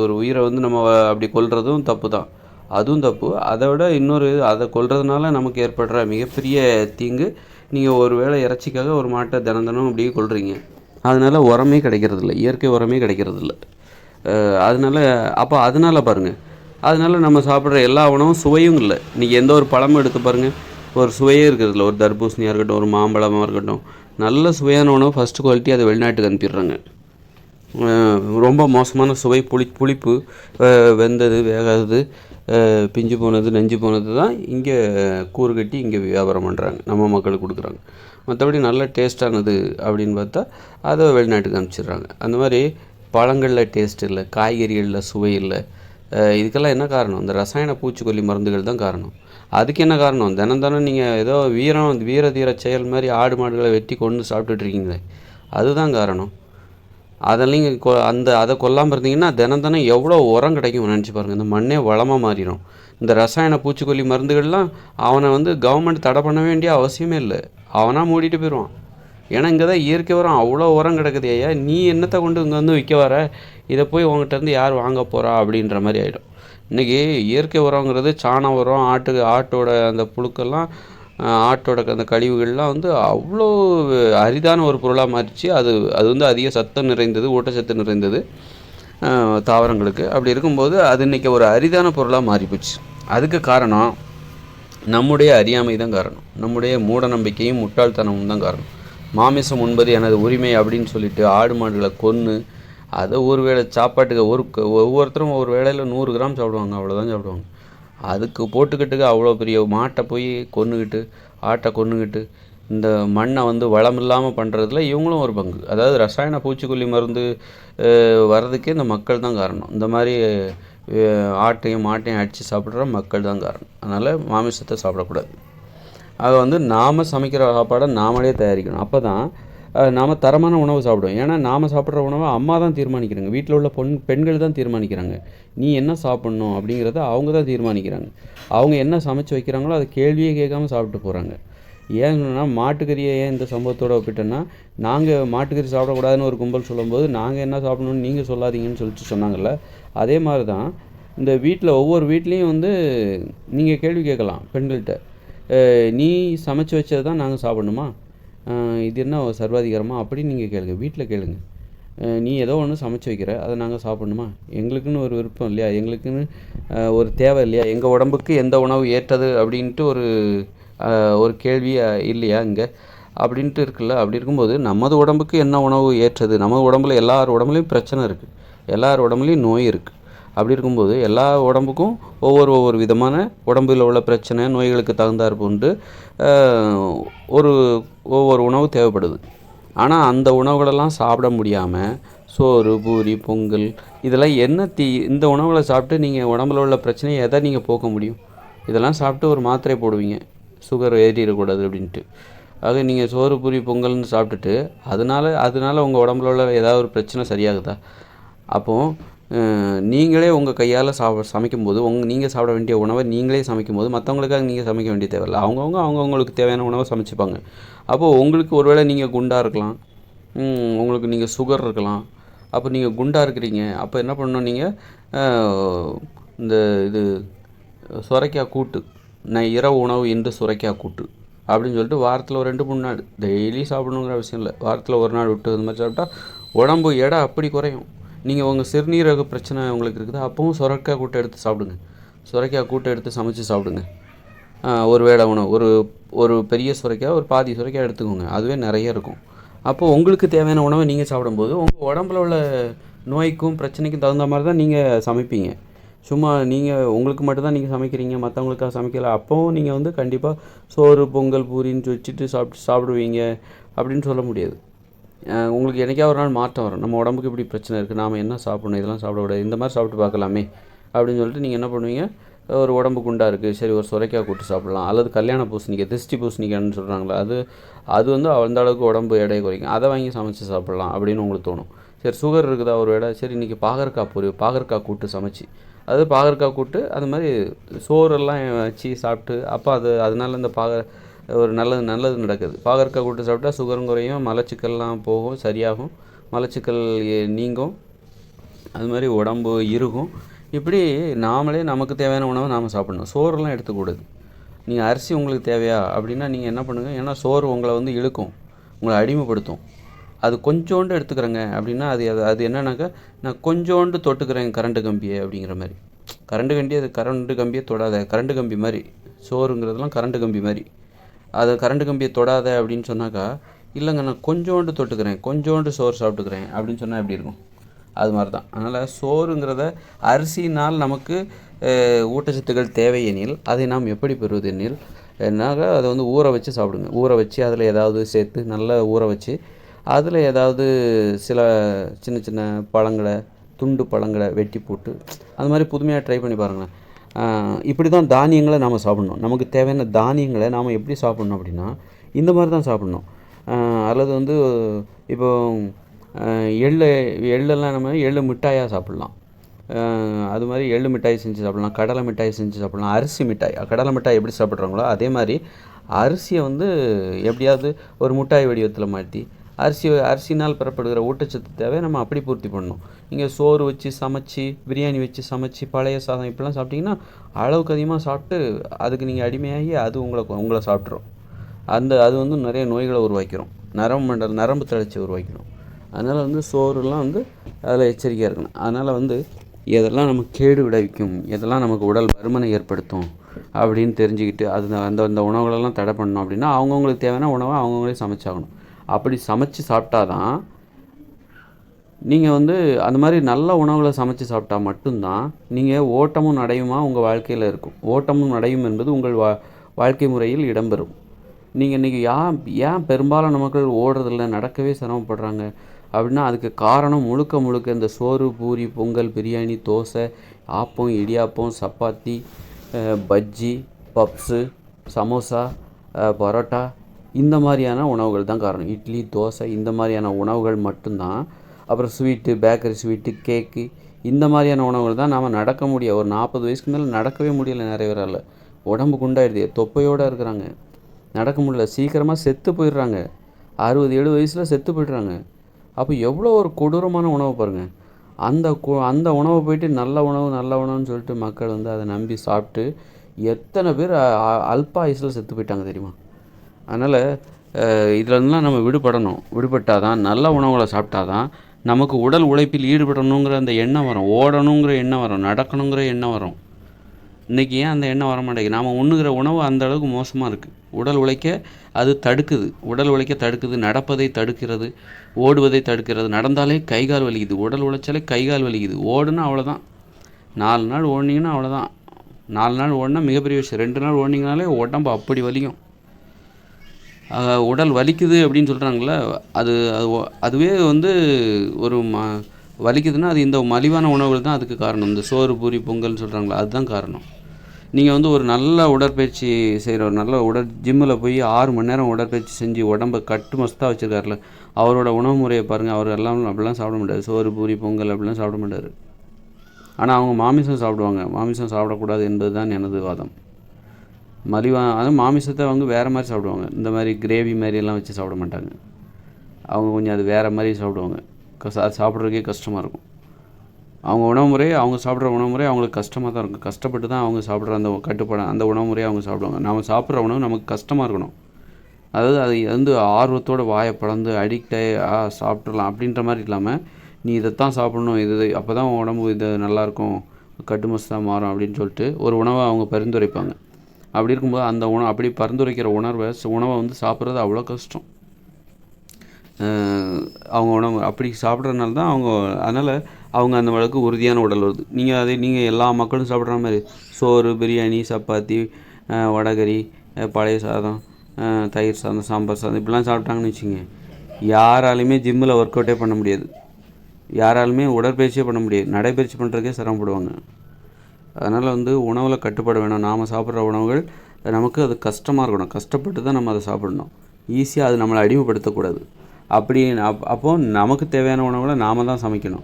ஒரு உயிரை வந்து நம்ம அப்படி கொல்றதும் தப்பு தான், அதுவும் தப்பு. அதை விட அதை கொல்றதுனால நமக்கு ஏற்படுற மிகப்பெரிய தீங்கு, நீங்கள் ஒரு வேளை இறைச்சிக்காக ஒரு மாட்டை தினம் அப்படியே கொல்றீங்க, அதனால் உரமே கிடைக்கிறதில்ல, இயற்கை உரமே கிடைக்கிறதில்ல. அதனால் பாருங்கள், அதனால் நம்ம சாப்பிட்ற எல்லா உணவும் சுவையும் இல்லை. நீங்கள் எந்த ஒரு பழமும் எடுத்து பாருங்கள், ஒரு சுவையே இருக்கிறதில்ல. ஒரு தர்பூசணியாக இருக்கட்டும், ஒரு மாம்பழமாக இருக்கட்டும், நல்ல சுவையான உணவு ஃபஸ்ட்டு குவாலிட்டி அதை வெளிநாட்டுக்கு அனுப்பிடுறாங்க. ரொம்ப மோசமான சுவை, புளிப்பு, வெந்தது, வேகாதது, பிஞ்சு போனது, நெஞ்சு போனது தான் இங்கே கூறு கட்டி இங்கே வியாபாரம் பண்ணுறாங்க, நம்ம மக்களுக்கு கொடுக்குறாங்க. மற்றபடி நல்ல டேஸ்ட்டானது அப்படின்னு பார்த்தா அதை வெளிநாட்டுக்கு அனுப்பிச்சிடுறாங்க. அந்த மாதிரி பழங்களில் டேஸ்ட் இல்லை, காய்கறிகளில் சுவை இல்லை. இதுக்கெல்லாம் என்ன காரணம்? இந்த ரசாயன பூச்சிக்கொல்லி மருந்துகள் தான் காரணம். அதுக்கு என்ன காரணம்? தினம் நீங்கள் ஏதோ வீர தீர செயல் மாதிரி ஆடு மாடுகளை வெட்டி கொண்டு சாப்பிட்டுட்ருக்கீங்களே, அதுதான் காரணம். அதை கொல்லாமல் இருந்தீங்கன்னா தினம் எவ்வளோ உரம் கிடைக்கும் நினச்சி பாருங்கள். இந்த மண்ணே வளமாக மாறிடும். இந்த ரசாயன பூச்சிக்கொல்லி மருந்துகள்லாம் அவனை வந்து கவர்மெண்ட் தடை பண்ண வேண்டிய அவசியமே இல்லை, அவனாக மூடிட்டு போயிடுவான். ஏன்னா இங்கே தான் இயற்கை உரம் அவ்வளோ உரம் கிடக்குது. ஐயா, நீ என்னத்தை கொண்டு இங்கே வந்து விற்க வர, இதை போய் உங்கள்கிட்டருந்து யார் வாங்க போகிறா அப்படின்ற மாதிரி ஆகிடும். இன்றைக்கி இயற்கை உரங்கிறது சாண உரம், ஆட்டோட அந்த புழுக்கெல்லாம், ஆட்டோட அந்த கழிவுகள்லாம் வந்து அவ்வளோ அரிதான ஒரு பொருளாக மாறிச்சு. அது வந்து அதிக சத்தம் நிறைந்தது, ஊட்டச்சத்து நிறைந்தது தாவரங்களுக்கு. அப்படி இருக்கும்போது அது இன்றைக்கி ஒரு அரிதான பொருளாக மாறிப்போச்சு. அதுக்கு காரணம் நம்முடைய அறியாமை தான் காரணம், நம்முடைய மூட நம்பிக்கையும் முட்டாள்தனமும் தான் காரணம். மாமிசம் உண்பது எனது உரிமை அப்படின்னு சொல்லிட்டு ஆடு மாடுகளை கொன்று அதை ஒரு வேளை சாப்பாட்டுக்கு ஒவ்வொருத்தரும் ஒரு வேளையில் 100 கிராம் சாப்பிடுவாங்க, அவ்வளோதான் சாப்பிடுவாங்க. அதுக்கு போட்டுக்கிட்டுக்கு அவ்வளோ பெரிய மாட்டை போய் ஆட்டை கொன்னுக்கிட்டு இந்த மண்ணை வந்து வளம் இல்லாமல் பண்ணுறதுல இவங்களும் ஒரு பங்கு. அதாவது ரசாயன பூச்சிக்கொல்லி மருந்து வர்றதுக்கே இந்த மக்கள் தான் காரணம். இந்த மாதிரி ஆட்டையும் மாட்டையும் அடித்து சாப்பிட்ற மக்கள் தான் காரணம். அதனால் மாமிசத்தை சாப்பிடக்கூடாது. அதை வந்து நாம் சமைக்கிற சாப்பாடை நாமளே தயாரிக்கணும். அப்போ தான் நாம் தரமான உணவு சாப்பிடுவோம். ஏன்னா நாம் சாப்பிட்ற உணவை அம்மா தான் தீர்மானிக்கிறாங்க. வீட்டில் உள்ள பெண்கள் தான் தீர்மானிக்கிறாங்க. நீ என்ன சாப்பிட்ணும் அப்படிங்கிறத அவங்க தான் தீர்மானிக்கிறாங்க. அவங்க என்ன சமைச்சு வைக்கிறாங்களோ அதை கேள்வியே கேட்காம சாப்பிட்டு போகிறாங்க. ஏன்னா மாட்டுக்கறியை ஏன் இந்த சம்பவத்தோடு ஒப்பிட்டோன்னா, நாங்கள் மாட்டுக்கறி சாப்பிடக்கூடாதுன்னு ஒரு கும்பல் சொல்லும்போது நாங்கள் என்ன சாப்பிடணும்னு நீங்கள் சொல்லாதீங்கன்னு சொல்லிட்டு சொன்னாங்கல்ல, அதே மாதிரி தான் இந்த வீட்டில் ஒவ்வொரு வீட்லேயும் வந்து நீங்கள் கேள்வி கேட்கலாம் பெண்கள்கிட்ட. நீ சமைச்சு வச்சது தான் நாங்கள் சாப்பிடணுமா? இது என்ன சர்வாதிகாரமா அப்படின்னு நீங்கள் கேளுங்க. வீட்டில் கேளுங்க. நீ ஏதோ ஒன்று சமைச்சு வைக்கிற, அதை நாங்கள் சாப்பிடணுமா? எங்களுக்குன்னு ஒரு விருப்பம் இல்லையா? எங்களுக்குன்னு ஒரு தேவை இல்லையா? எங்கள் உடம்புக்கு எந்த உணவு ஏற்றது அப்படின்ட்டு ஒரு கேள்வி இல்லையா இங்கே அப்படின்ட்டு இருக்குல்ல. அப்படி இருக்கும்போது நமது உடம்புக்கு என்ன உணவு ஏற்றது? நம்ம உடம்புல எல்லார் உடம்புலையும் பிரச்சனை இருக்குது, எல்லார் உடம்புலையும் நோய் இருக்குது. அப்படி இருக்கும்போது எல்லா உடம்புக்கும் ஒவ்வொரு விதமான உடம்பில் உள்ள பிரச்சனை நோய்களுக்கு தகுந்தாற்பு உண்டு. ஒவ்வொரு உணவு தேவைப்படுது. ஆனால் அந்த உணவுகளெல்லாம் சாப்பிட முடியாமல் சோறு, பூரி, பொங்கல் இதெல்லாம் இந்த உணவுகளை சாப்பிட்டு நீங்கள் உடம்புல உள்ள பிரச்சனையை எதை நீங்கள் போக்க முடியும்? இதெல்லாம் சாப்பிட்டு ஒரு மாத்திரை போடுவீங்க, சுகர் ஏறிடக்கூடாது அப்படின்ட்டு. ஆக நீங்கள் சோறு, பூரி, பொங்கல்னு சாப்பிட்டுட்டு அதனால உங்கள் உடம்புல உள்ள ஏதாவது ஒரு பிரச்சனை சரியாகுதா? அப்போது நீங்களே உங்கள் கையால் சமைக்கும்போது நீங்கள் சாப்பிட வேண்டிய உணவை நீங்களே சமைக்கும்போது மற்றவங்களுக்காக நீங்கள் சமைக்க வேண்டிய தேவையில்லை. அவங்கவுங்களுக்கு தேவையான உணவை சமைச்சுப்பாங்க. அப்போது உங்களுக்கு ஒருவேளை நீங்கள் குண்டாக இருக்கலாம், உங்களுக்கு நீங்கள் சுகர் இருக்கலாம். அப்போ நீங்கள் குண்டாக இருக்கிறீங்க, அப்போ என்ன பண்ணணும்? நீங்கள் இந்த சுரைக்காய் கூட்டு, இரவு உணவு இன்று சுரைக்காய் கூட்டு அப்படின்னு சொல்லிட்டு வாரத்தில் ஒரு 2-3 நாள், டெய்லி சாப்பிடணுங்கிற அவசியம் இல்லை, வாரத்தில் ஒரு நாள் விட்டு இந்த மாதிரி சாப்பிட்டா உடம்பு எடை அப்படி குறையும். நீங்கள் உங்கள் சிறுநீரக பிரச்சனை உங்களுக்கு இருக்குது, அப்போவும் சுரைக்காய் கூட்டை எடுத்து சாப்பிடுங்க. சுரைக்காய் கூட்டை எடுத்து சமைச்சு சாப்பிடுங்க. ஒரு வேளை உணவு, ஒரு பெரிய சுரைக்காய், ஒரு பாதி சுரைக்காய் எடுத்துக்கோங்க, அதுவே நிறைய இருக்கும். அப்போது உங்களுக்கு தேவையான உணவை நீங்கள் சாப்பிடும்போது உங்கள் உடம்புல உள்ள நோய்க்கும் பிரச்சனைக்கும் தகுந்த மாதிரி தான் நீங்கள் சமைப்பீங்க. சும்மா நீங்கள் உங்களுக்கு மட்டும்தான் நீங்கள் சமைக்கிறீங்க, மற்றவங்களுக்காக சமைக்கலை. அப்போவும் நீங்கள் வந்து கண்டிப்பாக சோறு, பொங்கல், பூரின்னு வச்சுட்டு சாப்பிடுவீங்க அப்படின்னு சொல்ல முடியாது. உங்களுக்கு என்றைக்கா ஒரு நாள் மாற்றம் வரும். நம்ம உடம்புக்கு இப்படி பிரச்சனை இருக்குது, நாம் என்ன சாப்பிடணும், இதெல்லாம் சாப்பிடக்கூடாது, இந்த மாதிரி சாப்பிட்டு பார்க்கலாமே அப்படின்னு சொல்லிட்டு நீங்கள் என்ன பண்ணுவீங்க? ஒரு உடம்பு குண்டாக இருக்குது, சரி ஒரு சுரைக்காய் கூட்டு சாப்பிட்லாம், அல்லது கல்யாண பூசணிக்காய், திருஷ்டி பூசணிக்காய்ன்னு சொல்கிறாங்களே, அது வந்து அந்த அளவுக்கு உடம்பு எடையை குறைக்கும், அதை வாங்கி சமைச்சு சாப்பிட்லாம் அப்படின்னு உங்களுக்கு தோணும். சரி சுகர் இருக்குதா ஒரு வேளை, சரி இன்றைக்கி பாகற்காய் கூட்டு சமைச்சு, பாகற்காய் கூட்டு அது மாதிரி சோறெல்லாம் வச்சு சாப்பிட்டு, அப்போ அதனால இந்த ஒரு நல்லது நடக்குது. பாகற்காய் கூட்டு சாப்பிட்டா சுகரும் குறையும், மலச்சிக்கல்லாம் போகும், சரியாகும், மலச்சிக்கல் நீங்கும், அது மாதிரி உடம்பு இறுகும். இப்படி நாமளே நமக்கு தேவையான உணவை நாம் சாப்பிடணும். சோறுலாம் எடுத்துக்கூடாது. நீங்கள் அரிசி உங்களுக்கு தேவையா அப்படின்னா நீங்கள் என்ன பண்ணுங்கள்? ஏன்னா சோறு உங்களை வந்து இழுக்கும், உங்களை அடிமைப்படுத்தும். அது கொஞ்சோண்டு எடுத்துக்கிறேங்க அப்படின்னா அது என்னன்னாக்கா, நான் கொஞ்சோண்டு தொட்டுக்கிறேன் கரண்ட்டு கம்பியை அப்படிங்கிற மாதிரி. கரண்ட்டு கம்பியை தொடாத, கரண்ட்டு கம்பி மாதிரி சோறுங்கிறதுலாம் கரண்ட்டு கம்பி மாதிரி. அதை கரண்ட்டு கம்பியை தொடாத அப்படின்னு சொன்னாக்கா, இல்லைங்க நான் கொஞ்சோண்டு தொட்டுக்கிறேன், கொஞ்சோண்டு சோறு சாப்பிட்டுக்கிறேன் அப்படின்னு சொன்னால் எப்படி இருக்கும்? அது மாதிரி தான். அதனால் சோறுங்கிறத அரிசினால் நமக்கு ஊட்டச்சத்துக்கள் தேவையெனில் அதை நாம் எப்படி பெறுவது எனில் அதை வந்து ஊற வச்சு சாப்பிடுங்க. ஊற வச்சு அதில் ஏதாவது சேர்த்து நல்லா ஊற வச்சு அதில் ஏதாவது சில சின்ன சின்ன துண்டு பழங்களை வெட்டி போட்டு அது மாதிரி புதுமையாக ட்ரை பண்ணி பாருங்களேன். இப்படி தான் தானியங்களை நாம் சாப்பிட்ணும். நமக்கு தேவையான தானியங்களை நாம் எப்படி சாப்பிட்ணும் அப்படின்னா இந்த மாதிரி தான் சாப்பிட்ணும். அல்லது வந்து இப்போ எள்ளெல்லாம் நம்ம எள்ளு மிட்டாயாக சாப்பிட்லாம். அது மாதிரி எள்ளு மிட்டாய் செஞ்சு சாப்பிட்லாம், கடலை மிட்டாய் செஞ்சு சாப்பிட்லாம், அரிசி மிட்டாய், கடலை மிட்டாய் எப்படி சாப்பிட்றாங்களோ அதே மாதிரி அரிசியை வந்து எப்படியாவது ஒரு மிட்டாய் வடிவத்தில் மாற்றி அரிசினால் பெறப்படுகிற ஊட்டச்சத்து தேவை நம்ம அப்படி பூர்த்தி பண்ணணும். நீங்கள் சோறு வச்சு சமைச்சி, பிரியாணி வச்சு சமைச்சி, பழைய சாதம் இப்படிலாம் சாப்பிட்டிங்கன்னா அளவுக்கு அதிகமாக சாப்பிட்டு அதுக்கு நீங்கள் அடிமையாகி அது உங்களை சாப்பிட்ரும். அது வந்து நிறைய நோய்களை உருவாக்கிடும், நரம்பு தளர்ச்சி உருவாக்கிடும். அதனால் வந்து சோறுலாம் வந்து அதில் எச்சரிக்கையாக இருக்கணும். அதனால் வந்து எதெல்லாம் நமக்கு கேடு விளைவிக்கும், எதெல்லாம் நமக்கு உடல் பருமனை ஏற்படுத்தும் அப்படின்னு தெரிஞ்சுக்கிட்டு அந்த உணவுகளெல்லாம் தடை பண்ணணும். அப்படின்னா அவங்கவுங்களுக்கு தேவையான உணவை அவங்கவுங்களே சமைச்சாகணும். அப்படி சமைச்சு சாப்பிட்டா தான் நீங்கள் வந்து அந்த மாதிரி நல்ல உணவுகளை சமைச்சு சாப்பிட்டா மட்டும்தான் நீங்கள் ஓட்டமும் நடையுமா உங்கள் வாழ்க்கையில் இருக்கும். ஓட்டமும் நடையும் என்பது உங்கள் வாழ்க்கை முறையில் இடம்பெறும். நீங்கள் இன்றைக்கி ஏன் பெரும்பாலான மக்கள் ஓடுறதில்ல, நடக்கவே சிரமப்படுறாங்க அப்படின்னா அதுக்கு காரணம் முழுக்க இந்த சோறு, பூரி, பொங்கல், பிரியாணி, தோசை, ஆப்பம், இடியாப்பம், சப்பாத்தி, பஜ்ஜி, பப்ஸு, சமோசா, பரோட்டா இந்த மாதிரியான உணவுகள் தான் காரணம். இட்லி, தோசை இந்த மாதிரியான உணவுகள் மட்டும்தான். அப்புறம் ஸ்வீட்டு, பேக்கரி ஸ்வீட்டு, கேக்கு இந்த மாதிரியான உணவுகள் தான் நாம் நடக்க முடியும். ஒரு 40 வயசுக்கு மேலே நடக்கவே முடியல நிறைய பேரால். உடம்பு குண்டாயிடுது, தொப்பையோடு இருக்கிறாங்க, நடக்க முடியல, சீக்கிரமாக செத்து போயிடுறாங்க. 60-70 வயசில் செத்து போய்ட்றாங்க. அப்போ எவ்வளோ ஒரு கொடூரமான உணவு பாருங்கள். அந்த உணவை போய்ட்டு நல்ல உணவுன்னு சொல்லிட்டு மக்கள் வந்து அதை நம்பி சாப்பிட்டு எத்தனை பேர் அல்ப ஆயுசில் செத்து போயிட்டாங்க தெரியுமா? அதனால் இதிலலாம் நம்ம விடுபட்டால் தான், நல்ல உணவுகளை சாப்பிட்டா தான் நமக்கு உடல் உழைப்பில் ஈடுபடணுங்கிற அந்த எண்ணம் வரும், ஓடணுங்கிற எண்ணம் வரும், நடக்கணுங்கிற எண்ணம் வரும். இன்றைக்கி ஏன் அந்த எண்ணம் வர மாட்டேங்குது? நாம் உண்ணுகிற உணவு அந்த அளவுக்கு மோசமாக இருக்குது. உடல் உழைக்க அது தடுக்குது, உடல் உழைக்க தடுக்குது, நடப்பதை தடுக்கிறது, ஓடுவதை தடுக்கிறது. நடந்தாலே கைகால் வலிக்குது, உடல் உழைச்சாலே கைகால் வலிக்குது. ஓடுனா அவ்வளோதான், 4 நாள் ஓடினீங்கன்னா அவ்வளோதான். 4 நாள் ஓடினா மிகப்பெரிய விஷயம். 2 நாள் ஓடினீங்கனாலே உடம்பு அப்படி வலிக்கும். உடல் வலிக்குது அப்படின்னு சொல்கிறாங்கள, அதுவே வந்து ஒரு வலிக்குதுன்னா அது இந்த மலிவான உணவுகள் தான் அதுக்கு காரணம். இந்த சோறு, பூரி, பொங்கல்னு சொல்கிறாங்களா, அதுதான் காரணம். நீங்கள் வந்து ஒரு நல்ல உடற்பயிற்சி செய்கிற ஒரு நல்ல ஜிம்மில் போய் 6 மணி நேரம் உடற்பயிற்சி செஞ்சு உடம்பை கட்டு மஸ்தாக வச்சுருக்காருல, அவரோட உணவு முறையை பாருங்கள். அவர் எல்லாம் அப்படிலாம் சாப்பிட மாட்டார். சோறு, பூரி, பொங்கல் அப்படிலாம் சாப்பிட மாட்டார். ஆனால் அவங்க மாமிசம் சாப்பிடுவாங்க. மாமிசம் சாப்பிடக்கூடாது என்பது தான் எனது வாதம். அதுவும் மாமிசத்தை அவங்க வேறு மாதிரி சாப்பிடுவாங்க. இந்த மாதிரி கிரேவி மாதிரியெல்லாம் வச்சு சாப்பிட மாட்டாங்க. அவங்க கொஞ்சம் அது வேறு மாதிரி சாப்பிடுவாங்க. அது சாப்பிட்றதுக்கே கஷ்டமாக இருக்கும். அவங்க சாப்பிட்ற உணவு முறை அவங்களுக்கு கஷ்டமாக தான் இருக்கும். கஷ்டப்பட்டு தான் அவங்க சாப்பிட்ற அந்த கட்டுப்பாடு அந்த உணவு முறையை அவங்க சாப்பிடுவாங்க. நம்ம சாப்பிட்ற உணவு நமக்கு கஷ்டமாக இருக்கணும். அதாவது அது வந்து ஆர்வத்தோடு வாயை பிளந்து அடிக்டாகி சாப்பிட்றலாம் அப்படின்ற மாதிரி இல்லாமல், நீ இதைத்தான் சாப்பிட்ணும், அப்போ தான் உடம்பு இது நல்லாயிருக்கும், கட்டுமஸ்தாக மாறும் அப்படின்னு சொல்லிட்டு ஒரு உணவை அவங்க பரிந்துரைப்பாங்க. அப்படி இருக்கும்போது அந்த அப்படி பரிந்துரைக்கிற உணவை வந்து சாப்பிட்றது அவ்வளோ கஷ்டம். அவங்க உணவு அப்படி சாப்பிட்றதுனால தான் அதனால் அவங்க அந்த அளவுக்கு உறுதியான உடல் வருது. நீங்கள் எல்லா மக்களும் சாப்பிட்ற மாதிரி சோறு, பிரியாணி, சப்பாத்தி, வடகறி, பழைய சாதம், தயிர் சாதம், சாம்பார் சாதம் இப்படிலாம் சாப்பிட்டாங்கன்னு வச்சுங்க, யாராலையுமே ஜிம்மில் ஒர்க் அவுட்டே பண்ண முடியாது. யாராலுமே உடற்பயிற்சியே பண்ண முடியாது. நடைப்பயிற்சி பண்ணுறதுக்கே சிரமப்படுவாங்க. அதனால் வந்து உணவில் கட்டுப்பாடு வேணும். நாம் சாப்பிட்ற உணவுகள் நமக்கு அது கஷ்டமாக இருக்கணும். கஷ்டப்பட்டு தான் நம்ம அதை சாப்பிடணும். ஈஸியாக அது நம்மளை அடிமைப்படுத்தக்கூடாது. அப்போது நமக்கு தேவையான உணவுகளை நாம் தான் சமைக்கணும்.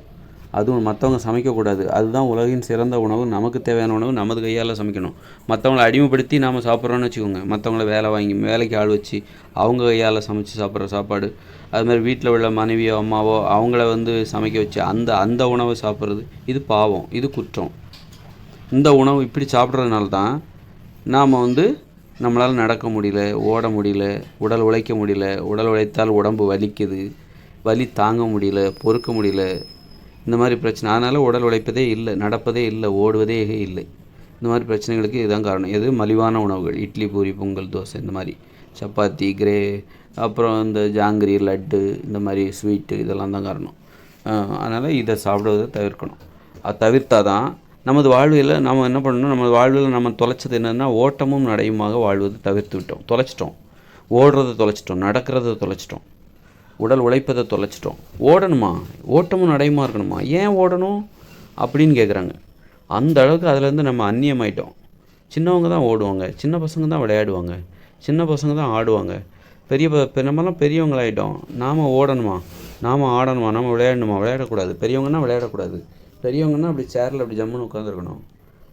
அதுவும் மற்றவங்க சமைக்கக்கூடாது. அதுதான் உலகின் சிறந்த உணவு. நமக்கு தேவையான உணவு நமது கையால் சமைக்கணும். மற்றவங்களை அடிமைப்படுத்தி நாம் சாப்பிட்றோன்னு வச்சுக்கோங்க, மற்றவங்கள வேலைக்கு ஆள் வச்சு அவங்க கையால் சமைச்சு சாப்பிட்ற சாப்பாடு, அதுமாதிரி வீட்டில் உள்ள மனைவியோ அம்மாவோ அவங்கள வந்து சமைக்க வச்சு அந்த உணவை சாப்பிட்றது, இது பாவம், இது குற்றம். இந்த உணவு இப்படி சாப்பிட்றதுனால தான் நாம் வந்து நம்மளால் நடக்க முடியல, ஓட முடியல, உடல் உழைக்க முடியல. உடல் உழைத்தால் உடம்பு வலிக்குது, வலி தாங்க முடியல, பொறுக்க முடியல, இந்த மாதிரி பிரச்சனை. அதனால் உடல் உழைப்பதே இல்லை, நடப்பதே இல்லை, ஓடுவதே இல்லை. இந்த மாதிரி பிரச்சனைகளுக்கு இதுதான் காரணம். எது? மலிவான உணவுகள், இட்லி, பூரி, பொங்கல், தோசை, இந்த மாதிரி சப்பாத்தி, அப்புறம் இந்த ஜாங்கிரி, லட்டு, இந்த மாதிரி ஸ்வீட்டு, இதெல்லாம் தான் காரணம். அதனால் இதை சாப்பிடுவதை தவிர்க்கணும். அது தவிர்த்தால் தான் நமது வாழ்வில் நம்ம என்ன பண்ணணும், நமது வாழ்வில் நம்ம தொலைச்சது என்னென்னா ஓட்டமும் நடையுமாக வாழ்வது தொலைச்சிட்டோம். ஓடுறதை தொலைச்சிட்டோம், நடக்கிறத தொலைச்சிட்டோம், உடல் உழைப்பதை தொலைச்சிட்டோம். ஓடணுமா? ஓட்டமும் நடையுமா இருக்கணுமா? ஏன் ஓடணும் அப்படின்னு கேட்குறாங்க. அந்த அளவுக்கு அதிலேருந்து நம்ம அந்நியமாயிட்டோம். சின்னவங்க தான் ஓடுவாங்க, சின்ன பசங்க தான் விளையாடுவாங்க, சின்ன பசங்க தான் ஆடுவாங்க. நம்மலாம் பெரியவங்களாயிட்டோம். நாம் ஓடணுமா, நாம் ஆடணுமா, நாம் விளையாடணுமா? விளையாடக்கூடாது. பெரியவங்கன்னா விளையாடக்கூடாது. பெரியவங்கன்னா அப்படி சேரில் அப்படி ஜம்முன்னு உட்காந்துருக்கணும்.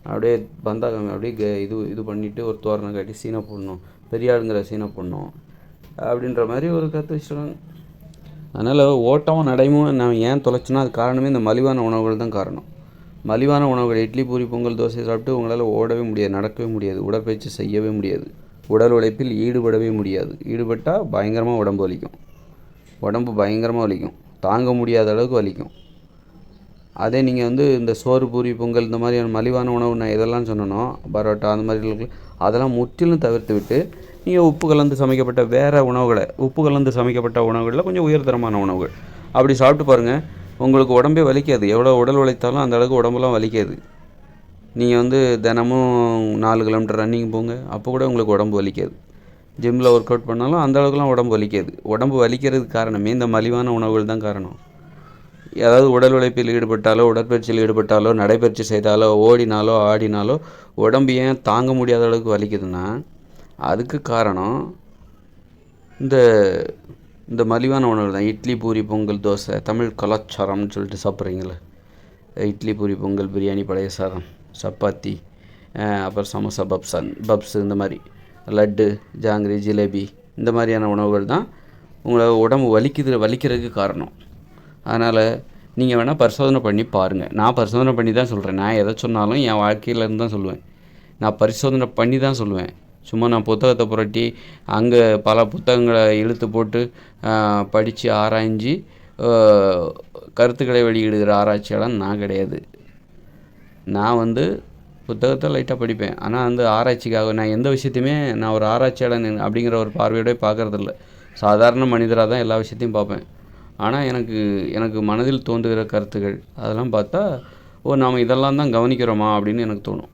அப்படியே பந்தாங்க அப்படியே இது பண்ணிவிட்டு ஒரு தோரணை காட்டி சீனை போடணும், பெரிய ஆளுங்கிற சீனை போடணும் அப்படின்ற மாதிரி ஒரு கருத்து வச்சுருக்காங்க. அதனால் ஓட்டமும் நடைமும் நான் ஏன் தொலைச்சோன்னா அது காரணமே இந்த மலிவான உணவுகள் தான் காரணம். மலிவான உணவுகள் இட்லி, பூரி, பொங்கல், தோசை சாப்பிட்டு உங்களால் ஓடவே முடியாது, நடக்கவே முடியாது, உடற்பயிற்சி செய்யவே முடியாது, உடல் உழைப்பில் ஈடுபடவே முடியாது. ஈடுபட்டால் பயங்கரமாக உடம்பு வலிக்கும், தாங்க முடியாத அளவுக்கு வலிக்கும். அதே நீங்கள் வந்து இந்த சோறு, பூரி, பொங்கல் இந்த மாதிரியான மலிவான உணவு நான் எதெல்லாம் சொன்னனோ, பரோட்டா அந்த மாதிரி அதெல்லாம் முற்றிலும் தவிர்த்து விட்டு நீங்கள் உப்பு கலந்து சமைக்கப்பட்ட உணவுகளில் கொஞ்சம் உயர்தரமான உணவுகள் அப்படி சாப்பிட்டு பாருங்கள். உங்களுக்கு உடம்பே வலிக்காது. எவ்வளோ உடல் உழைத்தாலும் அந்த அளவுக்கு உடம்புலாம் வலிக்காது. நீங்கள் வந்து தினமும் 4 கிலோமீட்டர் ரன்னிங் போங்க, அப்போ கூட உங்களுக்கு உடம்பு வலிக்காது. ஜிம்மில் ஒர்க் அவுட் பண்ணாலும் அந்த அளவுக்குலாம் உடம்பு வலிக்காது. உடம்பு வலிக்கிறதுக்கு காரணமே இந்த மலிவான உணவுகள் தான் காரணம். ஏதாவது உடல் உழைப்பில் ஈடுபட்டாலோ, உடற்பயிற்சியில் ஈடுபட்டாலோ, நடைப்பயிற்சி செய்தாலோ, ஓடினாலோ, ஆடினாலோ உடம்பு ஏன் தாங்க முடியாத அளவுக்கு வலிக்குதுன்னா அதுக்கு காரணம் இந்த இந்த மலிவான உணவுகள் தான். இட்லி, பூரி, பொங்கல், தோசை, தமிழ் கலாச்சாரம்னு சொல்லிட்டு சாப்பிட்றீங்களே. இட்லி, பூரி, பொங்கல், பிரியாணி, பழைய சாதம், சப்பாத்தி, அப்புறம் சமோசா, பப்ஸு, இந்த மாதிரி லட்டு, ஜாங்கிரி, ஜிலேபி, இந்த மாதிரியான உணவுகள் தான் உங்களை உடம்பு வலிக்கிறதுக்கு காரணம். அதனால் நீங்கள் வேணால் பரிசோதனை பண்ணி பாருங்கள். நான் பரிசோதனை பண்ணி தான் சொல்கிறேன். நான் எதை சொன்னாலும் என் வாழ்க்கையிலேருந்து தான் சொல்லுவேன். நான் பரிசோதனை பண்ணி தான் சொல்லுவேன். சும்மா நான் புத்தகத்தை புரட்டி அங்கே பல புத்தகங்களை இழுத்து போட்டு படித்து ஆராய்ஞ்சு கருத்துக்களை வெளியிடுகிற ஆராய்ச்சியாளன் நான் கிடையாது. நான் புத்தகத்தை லைட்டாக படிப்பேன். ஆனால் ஆராய்ச்சிக்காக நான் எந்த விஷயத்தையுமே நான் ஒரு ஆராய்ச்சியாளன் அப்படிங்கிற ஒரு பார்வையோட பார்க்குறதில்ல. சாதாரண மனிதராக தான் எல்லா விஷயத்தையும் பார்ப்பேன். ஆனால் எனக்கு மனதில் தோன்றுகிற கருத்துக்கள் அதெல்லாம் பார்த்தா நாம் இதெல்லாம் தான் கவனிக்கிறோமா அப்படின்னு எனக்கு தோணும்.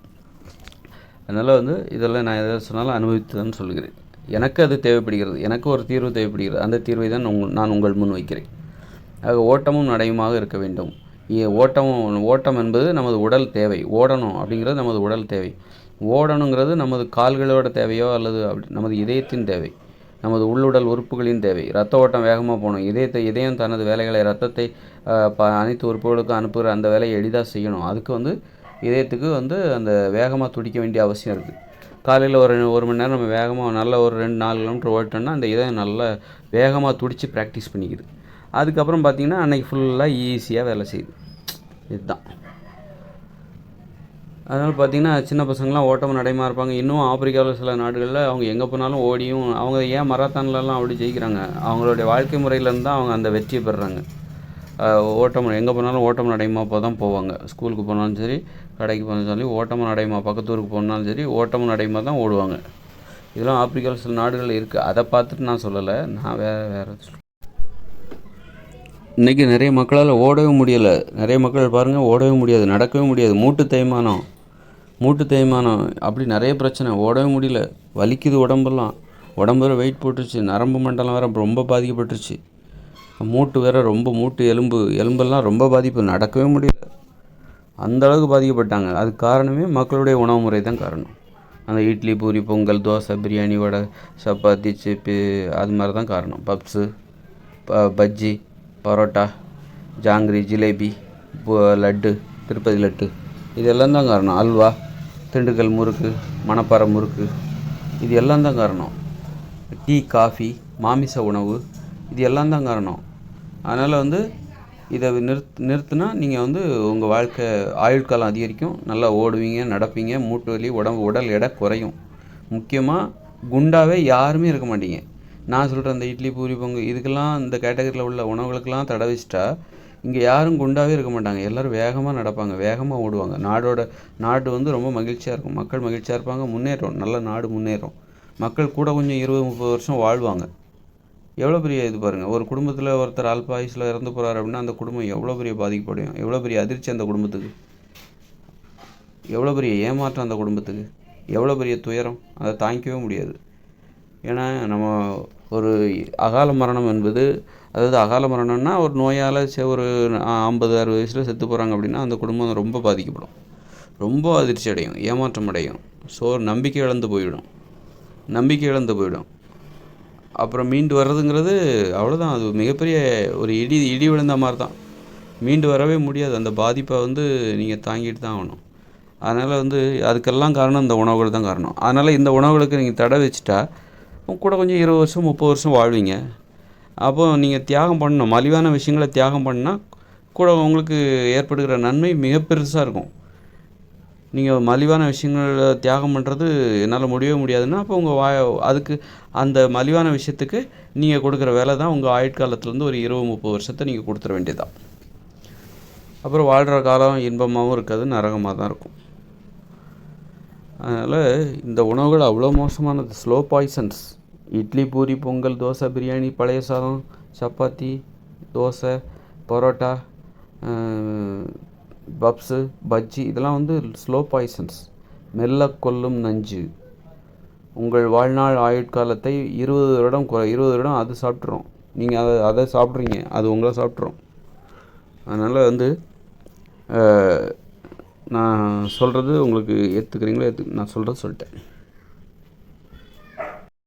அதனால் இதெல்லாம் நான் எதை சொன்னாலும் அனுபவித்து தான் சொல்கிறேன். எனக்கு அது தேவைப்படுகிறது. எனக்கு ஒரு தீர்வு தேவைப்படுகிறது. அந்த தீர்வை தான் நான் உங்கள் முன் வைக்கிறேன். ஆக ஓட்டமும் நடையுமாக இருக்க வேண்டும். ஓட்டம் என்பது நமது உடல் தேவை. ஓடணும் அப்படிங்கிறது நமது உடல் தேவை. ஓடணுங்கிறது நமது கால்களோட தேவையோ அல்லது நமது இதயத்தின் தேவை, நமது உள்ளுடல் உறுப்புகளின் தேவை. ரத்த ஓட்டம் வேகமாக போகணும். இதயம் தனது வேலைகளை ரத்தத்தை அனைத்து உறுப்புகளுக்கும் அனுப்புகிற அந்த வேலையை எளிதாக செய்யணும். அதுக்கு இதயத்துக்கு அந்த வேகமாக துடிக்க வேண்டிய அவசியம் இருக்குது. காலையில் ஒரு மணி நேரம் நம்ம வேகமாக நல்ல ஒரு 2-4 கிலோமீட்டர் ஓட்டோம்னா அந்த இதயம் நல்லா வேகமாக துடித்து ப்ராக்டிஸ் பண்ணிக்குது. அதுக்கப்புறம் பார்த்திங்கன்னா அன்றைக்கி ஃபுல்லாக ஈஸியாக வேலை செய்யுது. இதுதான். அதனால் பார்த்திங்கன்னா சின்ன பசங்களாம் ஓட்டம் நடைமாக இருப்பாங்க. இன்னும் ஆப்பிரிக்காவில் சில நாடுகளில் அவங்க எங்கே போனாலும் ஓடியும் அவங்க ஏன் மராத்தான்லலாம் அப்படி ஜெயிக்கிறாங்க? அவங்களுடைய வாழ்க்கை முறையிலேருந்து தான் அவங்க அந்த வெற்றியை பெறுறாங்க. ஓட்டம் எங்கே போனாலும் ஓட்டம் நடைமா தான் போவாங்க. ஸ்கூலுக்கு போனாலும் சரி, கடைக்கு போனாலும் சரி, ஓட்டமும் நடைமா, பக்கத்து ஊருக்கு போனாலும் சரி ஓட்டமும் நடைமா தான் ஓடுவாங்க. இதெல்லாம் ஆப்பிரிக்காவில் சில நாடுகளில் இருக்குது. அதை பார்த்துட்டு நான் சொல்லலை, நான் வேறு சொல்கிறேன். இன்றைக்கி நிறைய மக்களால் ஓடவே முடியலை. நிறைய மக்கள் பாருங்கள், ஓடவே முடியாது, நடக்கவே முடியாது. மூட்டு தேய்மானம் அப்படி நிறைய பிரச்சனை. ஓடவே முடியல, வலிக்குது உடம்பு வேறு வெயிட் போட்டுருச்சு, நரம்பு மண்டலம் வேறு ரொம்ப பாதிக்கப்பட்டுருச்சு, மூட்டு வேறு ரொம்ப எலும்பெல்லாம் ரொம்ப பாதிப்பு, நடக்கவே முடியல, அந்தளவுக்கு பாதிக்கப்பட்டாங்க. அதுக்கு காரணமே மக்களுடைய உணவு முறை தான் காரணம். அந்த இட்லி, பூரி, பொங்கல், தோசை, பிரியாணி, வடை, சப்பாத்தி, சிப்பு, அது மாதிரி தான் காரணம். பப்ஸு, பஜ்ஜி, பரோட்டா, ஜாங்கிரி, ஜிலேபி, லட்டு, திருப்பதி லட்டு, இதெல்லாம் தான் காரணம். அல்வா, திண்டுக்கல் முறுக்கு, மணப்பாறை முறுக்கு, இது எல்லாம் தான் காரணம். டீ, காஃபி, மாமிச உணவு, இது எல்லாம் தான் காரணம். அதனால் இதை நிறுத்தினா நீங்கள் உங்கள் வாழ்க்கை ஆயுட்காலம் அதிகரிக்கும், நல்லா ஓடுவீங்க, நடப்பீங்க, மூட்டு வலி, உடல் எடை குறையும். முக்கியமாக குண்டாகவே யாருமே இருக்க மாட்டீங்க. நான் சொல்கிறேன், இந்த இட்லி, பூரி, பொங்கல் இதுக்கெல்லாம் இந்த கேட்டகரியில் உள்ள உணவுகளுக்கெல்லாம் தடை வச்சிட்டா இங்கே யாரும் குண்டாகவே இருக்க மாட்டாங்க. எல்லோரும் வேகமாக நடப்பாங்க, வேகமாக ஓடுவாங்க. நாடு ரொம்ப மகிழ்ச்சியாக இருக்கும், மக்கள் மகிழ்ச்சியாக இருப்பாங்க, முன்னேறும், நல்ல நாடு முன்னேறும். மக்கள் கூட கொஞ்சம் 20-30 வருஷம் வாழ்வாங்க. எவ்வளோ பெரிய இது பாருங்கள். ஒரு குடும்பத்தில் ஒருத்தர் அல்பாயுசில் இறந்து போகிறார் அப்படின்னா அந்த குடும்பம் எவ்வளோ பெரிய பாதிக்கப்படும், எவ்வளோ பெரிய அதிர்ச்சி அந்த குடும்பத்துக்கு, எவ்வளோ பெரிய ஏமாற்றம் அந்த குடும்பத்துக்கு, எவ்வளோ பெரிய துயரம், அதை தாங்கிக்கவே முடியாது. ஏன்னா நம்ம ஒரு அகால மரணம் என்பது, அதாவது அகால மரணம்னா ஒரு நோயால் ஒரு 50-60 வயசில் செத்து போகிறாங்க அப்படின்னா அந்த குடும்பம் ரொம்ப பாதிக்கப்படும், ரொம்ப அதிர்ச்சி அடையும், ஏமாற்றம் அடையும், நம்பிக்கை இழந்து போயிடும். அப்புறம் மீண்டு வர்றதுங்கிறது அவ்வளோதான். அது மிகப்பெரிய ஒரு இடி விழுந்த மாதிரி தான். மீண்டு வரவே முடியாது. அந்த பாதிப்பை நீங்கள் தாங்கிட்டு தான் ஆகணும். அதனால் அதுக்கெல்லாம் காரணம் இந்த உணவுகள் தான் காரணம். அதனால் இந்த உணவுகளுக்கு நீங்கள் தடை வச்சுட்டா கூட கொஞ்சம் 20 வருஷம் 30 வருஷம் வாழ்வீங்க. அப்போ நீங்கள் தியாகம் பண்ணணும், மலிவான விஷயங்களை தியாகம் பண்ணால் கூட உங்களுக்கு ஏற்படுகிற நன்மை மிக பெருசாக இருக்கும். நீங்கள் மலிவான விஷயங்களை தியாகம் பண்ணுறது என்னால் முடியவே முடியாதுன்னா அப்போ அதுக்கு அந்த மலிவான விஷயத்துக்கு நீங்கள் கொடுக்குற வேலை தான் உங்கள் ஆயுட்காலத்துலேருந்து ஒரு 20-30 வருஷத்தை நீங்கள் கொடுத்துட வேண்டியதுதான். அப்புறம் வாழ்கிற காலம் இன்பமாகவும் இருக்காது, நரகமாக தான் இருக்கும். அதனால் இந்த உணவுகள் அவ்வளோ மோசமானது, ஸ்லோ பாய்சன்ஸ். இட்லி, பூரி, பொங்கல், தோசை, பிரியாணி, பழைய சாதம், சப்பாத்தி, தோசை, பரோட்டா, பப்ஸு, பஜ்ஜி, இதெல்லாம் ஸ்லோ பாய்சன்ஸ், மெல்ல கொல்லும் நஞ்சு. உங்கள் வாழ்நாள் ஆயுட்காலத்தை 20 வருடம் அது சாப்பிட்றோம். நீங்கள் அதை சாப்பிட்றீங்க, அது உங்களை சாப்பிட்றோம். அதனால் நான் சொல்கிறது உங்களுக்கு ஏற்றுக்கிறீங்களோ நான் சொல்கிறத சொல்லிட்டேன்.